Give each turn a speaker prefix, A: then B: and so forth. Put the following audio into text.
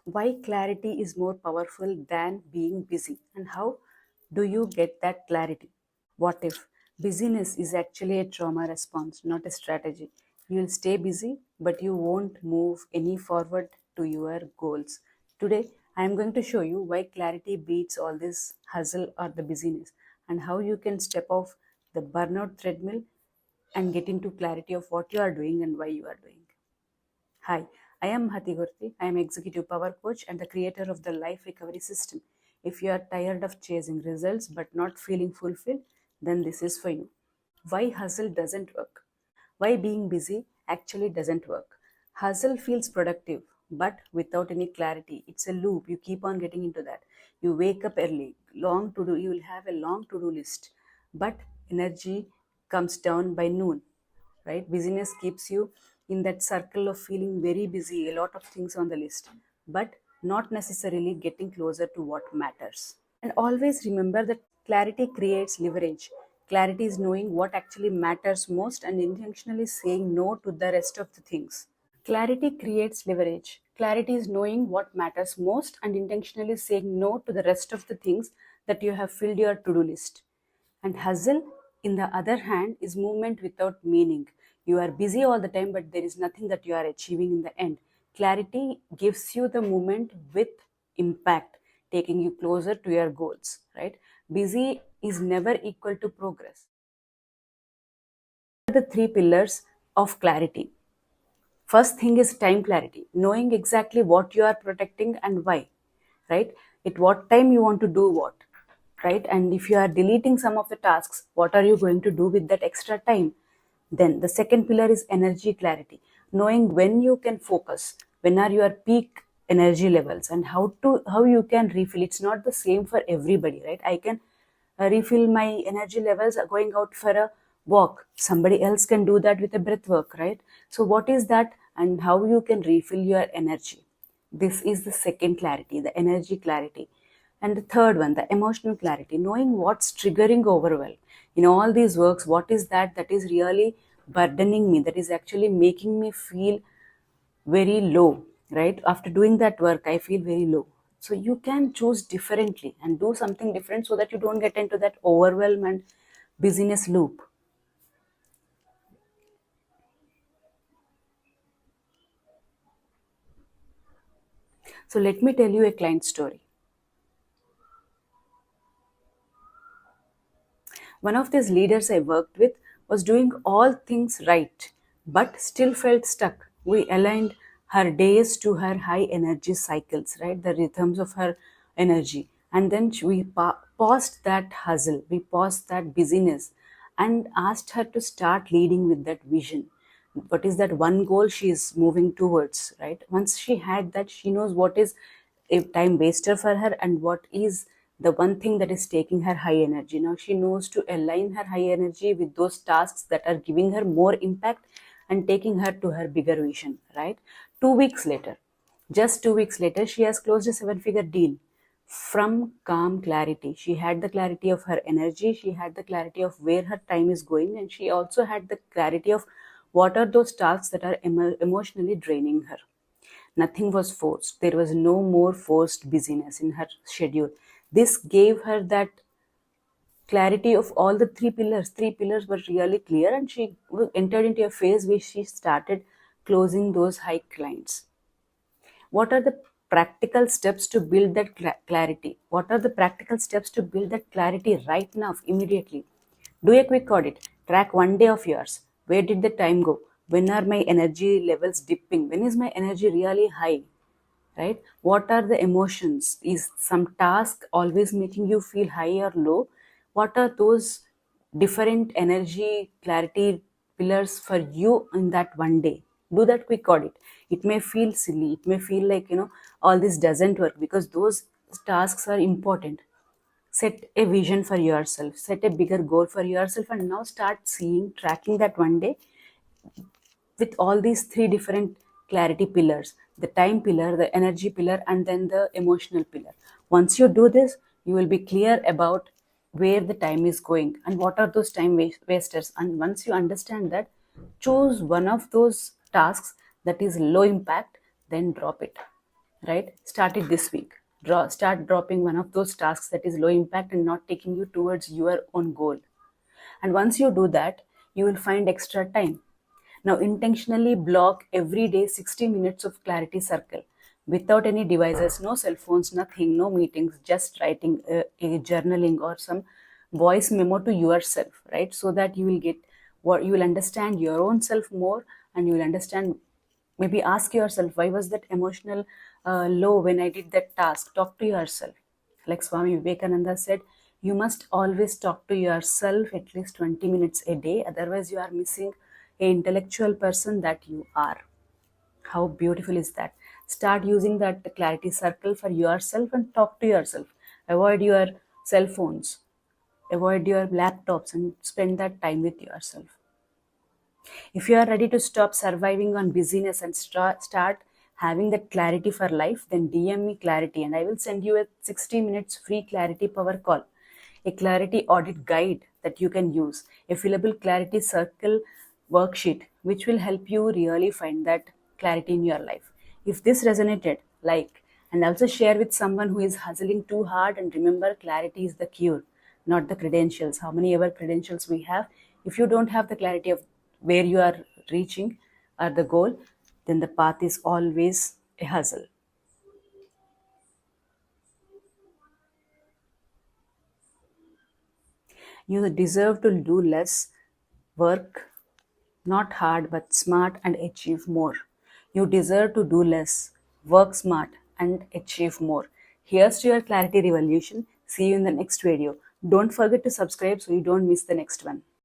A: Why clarity is more powerful than being busy, and how do you get that clarity? What if busyness is actually a trauma response, not a strategy? You will stay busy, but you won't move any forward to your goals. Today, I am going to show you why clarity beats all this hustle or the busyness, and how you can step off the burnout treadmill and get into clarity of what you are doing and why you are doing. Hi, I am Hati Gurti. I am Executive Power Coach and the creator of the Life Recovery System. If you are tired of chasing results but not feeling fulfilled, then this is for you. Why hustle doesn't work? Why being busy actually doesn't work? Hustle feels productive, but without any clarity. It's a loop. You keep on getting into that. You wake up early, long to do, you will have a long to do list, but energy comes down by noon, right? Busyness keeps you in that circle of feeling very busy, a lot of things on the list, but not necessarily getting closer to what matters. And always remember that clarity creates leverage. Clarity is knowing what actually matters most and intentionally saying no to the rest of the things. Clarity creates leverage. Clarity is knowing what matters most and intentionally saying no to the rest of the things that you have filled your to do list. And hustle, in the other hand, is movement without meaning. You are busy all the time, but there is nothing that you are achieving in the end. Clarity gives you the movement with impact, taking you closer to your goals, right? Busy is never equal to progress. The three pillars of clarity. First thing is time clarity, knowing exactly what you are protecting and why, right? At what time you want to do what, right? And if you are deleting some of the tasks, what are you going to do with that extra time? Then the second pillar is energy clarity, knowing when you can focus, when are your peak energy levels, and how you can refill. It's not the same for everybody, right? I can refill my energy levels going out for a walk. Somebody else can do that with a breath work, right? So what is that and how you can refill your energy? This is the second clarity, the energy clarity. And the third one, the emotional clarity, knowing what's triggering overwhelm. In all these works, what is that is really burdening me, that is actually making me feel very low, right? After doing that work, I feel very low. So you can choose differently and do something different so that you don't get into that overwhelm and busyness loop. So let me tell you a client story. One of these leaders I worked with was doing all things right, but still felt stuck. We aligned her days to her high energy cycles, right? The rhythms of her energy. And then we paused that hustle, we paused that busyness, and asked her to start leading with that vision. What is that one goal she is moving towards, right? Once she had that, she knows what is a time waster for her and what is the one thing that is taking her high energy. Now she knows to align her high energy with those tasks that are giving her more impact and taking her to her bigger vision, right? 2 weeks later, just 2 weeks later, she has closed a seven-figure deal from calm clarity. She had the clarity of her energy, she had the clarity of where her time is going, and she also had the clarity of what are those tasks that are emotionally draining her. Nothing was forced. There was no more forced busyness in her schedule. This gave her that clarity of all the three pillars. Three pillars were really clear, and she entered into a phase where she started closing those high clients. What are the practical steps to build that clarity? What are the practical steps to build that clarity right now, immediately? Do a quick audit. Track one day of yours. Where did the time go? When are my energy levels dipping? When is my energy really high? Right? What are the emotions? Is some task always making you feel high or low? What are those different energy clarity pillars for you in that one day? Do that quick audit. It may feel silly, it may feel like, all this doesn't work, because those tasks are important. Set a vision for yourself, set a bigger goal for yourself, and now start seeing, tracking that one day with all these three different clarity pillars: the time pillar, the energy pillar, and then the emotional pillar. Once you do this, you will be clear about where the time is going and what are those time wasters. And once you understand that, choose one of those tasks that is low impact, then drop it. right? Start it this week. Start dropping one of those tasks that is low impact and not taking you towards your own goal. And once you do that, you will find extra time. Now, intentionally block every day 60 minutes of clarity circle without any devices, no cell phones, nothing, no meetings, just writing a journaling or some voice memo to yourself, right? So that you will get what you will understand your own self more, and you will understand. Maybe ask yourself, why was that emotional low when I did that task? Talk to yourself. Like Swami Vivekananda said, you must always talk to yourself at least 20 minutes a day, otherwise, you are missing a intellectual person that you are. How beautiful is that? Start using that clarity circle for yourself and talk to yourself. Avoid your cell phones, avoid your laptops, and spend that time with yourself. If you are ready to stop surviving on busyness and start having that clarity for life, then DM me clarity and I will send you a 60 minutes free clarity power call, a clarity audit guide that you can use, a fillable clarity circle worksheet which will help you really find that clarity in your life. If this resonated, like, and also share with someone who is hustling too hard, and remember, clarity is the cure, not the credentials. How many ever credentials we have, if you don't have the clarity of where you are reaching or the goal, then the path is always a hustle. You deserve to do less, work not hard but smart, and achieve more. You deserve to do less, work smart, and achieve more. Here's to your clarity revolution. See you in the next video. Don't forget to subscribe so you don't miss the next one.